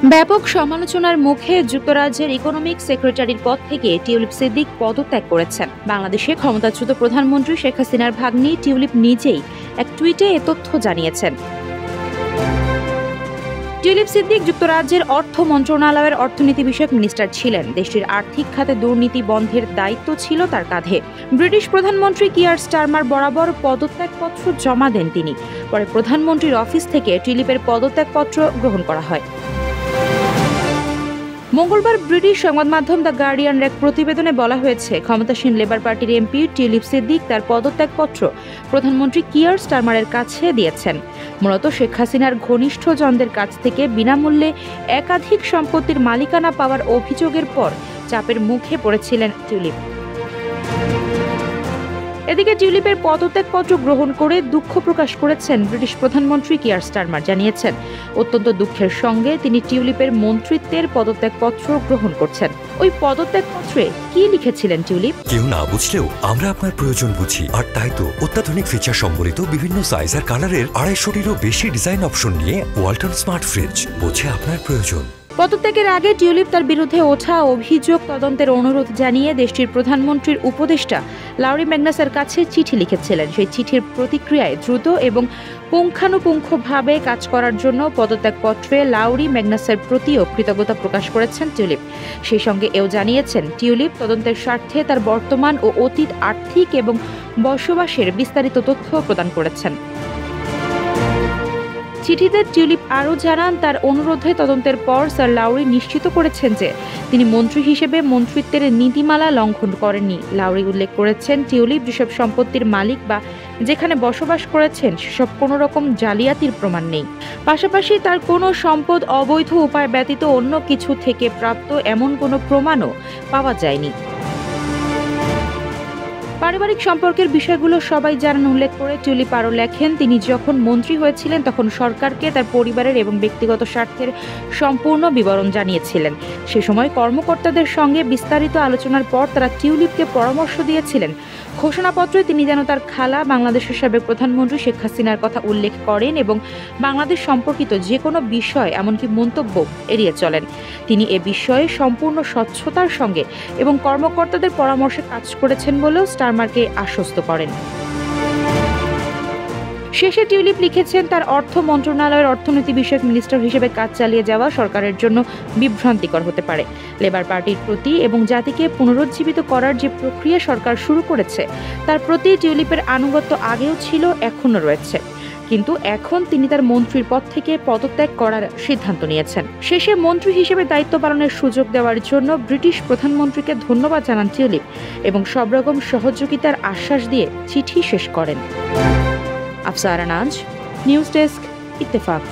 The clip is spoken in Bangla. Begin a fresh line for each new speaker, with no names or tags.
ব্যাপক সমালোচনার মুখে যুক্তরাজ্যের ইকোনমিক সেক্রেটারির পদ থেকে টিউলিপ সিদ্দিক পদত্যাগ করেছেন। বাংলাদেশে ক্ষমতাচ্যুত প্রধানমন্ত্রী শেখ হাসিনার ভাগ্নি টিউলিপ নিজেই এক টুইটে এ তথ্য জানিয়েছেন। টিউলিপ সিদ্দিক যুক্তরাজ্যের অর্থ মন্ত্রণালয়ের অর্থনীতি বিষয়ক মিনিস্টার ছিলেন। দেশটির আর্থিক খাতে দুর্নীতি বন্ধের দায়িত্ব ছিল তার কাঁধে। ব্রিটিশ প্রধানমন্ত্রী কিয়ার স্টারমার বরাবর পদত্যাগপত্র জমা দেন তিনি। পরে প্রধানমন্ত্রীর অফিস থেকে টিউলিপের পদত্যাগপত্র গ্রহণ করা হয়। মঙ্গলবার ব্রিটিশ সংবাদ মাধ্যম দ্য গার্ডিয়ানের এক প্রতিবেদনে বলা হয়েছে, ক্ষমতাসীন লেবার পার্টির এমপি টিউলিপ সিদ্দিক তার পদত্যাগপত্র প্রধানমন্ত্রী কিয়ার স্টারমারের কাছে দিয়েছেন। মূলত শেখ হাসিনার ঘনিষ্ঠজনদের কাছ থেকে বিনামূল্যে একাধিক সম্পত্তির মালিকানা পাওয়ার অভিযোগের পর চাপের মুখে পড়েছিলেন টিউলিপ। এদিকে টিউলিপের পদত্যাগপত্র গ্রহণ করে দুঃখ প্রকাশ করেছেন ব্রিটিশ প্রধানমন্ত্রী কিয়ার স্টারমার। জানিয়েছেন, অত্যন্ত দুঃখের সঙ্গে তিনি টিউলিপের মন্ত্রিত্বের পদত্যাগপত্র গ্রহণ করছেন। ওই পদত্যাগপত্রে কি লিখেছিলেন টিউলিপ?
কেউ না বুঝলেও আমরা আপনার প্রয়োজন বুঝি, আর তাই তো অত্যাধুনিক ফিচার সম্বলিত বিভিন্ন সাইজ আর কালারের 250-টিরও বেশি ডিজাইন অপশন নিয়ে ওয়ালটন স্মার্ট ফ্রিজ বোঝে আপনার প্রয়োজন।
পদত্যাগের আগে টিউলিপ তার বিরুদ্ধে ওঠা অভিযোগ তদন্তের অনুরোধ জানিয়ে দেশটির প্রধানমন্ত্রীর উপদেষ্টা লাউরি ম্যাগনাসের কাছে চিঠি লিখেছিলেন। সেই চিঠির প্রতিক্রিয়ায় দ্রুত এবং পুঙ্খানুপুঙ্খভাবে কাজ করার জন্য পদত্যাগপত্রে লাউরি ম্যাগনাসের প্রতিও কৃতজ্ঞতা প্রকাশ করেছেন টিউলিপ। সেই সঙ্গে এও জানিয়েছেন, টিউলিপ তদন্তের স্বার্থে তার বর্তমান ও অতীত আর্থিক এবং বসবাসের বিস্তারিত তথ্য প্রদান করেছেন। চিঠিতে টিউলিপ আরও জানান, তার অনুরোধে তদন্তের পর স্যার লাউরি নিশ্চিত করেছেন যে তিনি মন্ত্রী হিসেবে মন্ত্রিত্বের নীতিমালা লঙ্ঘন করেননি। লাউরি উল্লেখ করেছেন, টিউলিপ যেসব সম্পত্তির মালিক বা যেখানে বসবাস করেছেন সেসব কোনো রকম জালিয়াতির প্রমাণ নেই। পাশাপাশি তার কোনো সম্পদ অবৈধ উপায় ব্যতীত অন্য কিছু থেকে প্রাপ্ত এমন কোনো প্রমাণও পাওয়া যায়নি। পারিবারিক সম্পর্কের বিষয়গুলো সবাই জানান উল্লেখ করে টিউলিপ আরও লেখেন, তিনি যখন মন্ত্রী হয়েছিলেন তখন সরকারকে তার পরিবারের এবং ব্যক্তিগত স্বার্থের সম্পূর্ণ বিবরণ জানিয়েছিলেন। সে সময় কর্মকর্তাদের সঙ্গে বিস্তারিত আলোচনার পর তারা টিউলিপকে পরামর্শ দিয়েছিলেন, ঘোষণাপত্রে তিনি যেন তার খালা বাংলাদেশের সাবেক প্রধানমন্ত্রী শেখ হাসিনার কথা উল্লেখ করেন এবং বাংলাদেশ সম্পর্কিত যে কোনো বিষয় এমনকি মন্তব্য এড়িয়ে চলেন। তিনি এ বিষয়ে সম্পূর্ণ স্বচ্ছতার সঙ্গে এবং কর্মকর্তাদের পরামর্শে কাজ করেছেন বলেও স্টারমারকে আশ্বস্ত করেন। শেষে টিউলিপ লিখেছেন, তার অর্থ মন্ত্রণালয়ের অর্থনীতি বিষয়ক মিনিস্টার হিসেবে কাজ চালিয়ে যাওয়া সরকারের জন্য বিভ্রান্তিকর হতে পারে। লেবার পার্টির প্রতি এবং জাতিকে পুনরুজ্জীবিত করার যে প্রক্রিয়া সরকার শুরু করেছে তার প্রতি টিউলিপের আনুগত্য আগেও ছিল, এখনও রয়েছে। কিন্তু এখন তিনি তার মন্ত্রীর পদ থেকে পদত্যাগ করার সিদ্ধান্ত নিয়েছেন। শেষে মন্ত্রী হিসেবে দায়িত্ব পালনের সুযোগ দেওয়ার জন্য ব্রিটিশ প্রধানমন্ত্রীকে ধন্যবাদ জানান টিউলিপ এবং সব রকম সহযোগিতার আশ্বাস দিয়ে চিঠি শেষ করেন। আফসারা নাজ, নিউজ ডেস্ক, ইত্তেফাক।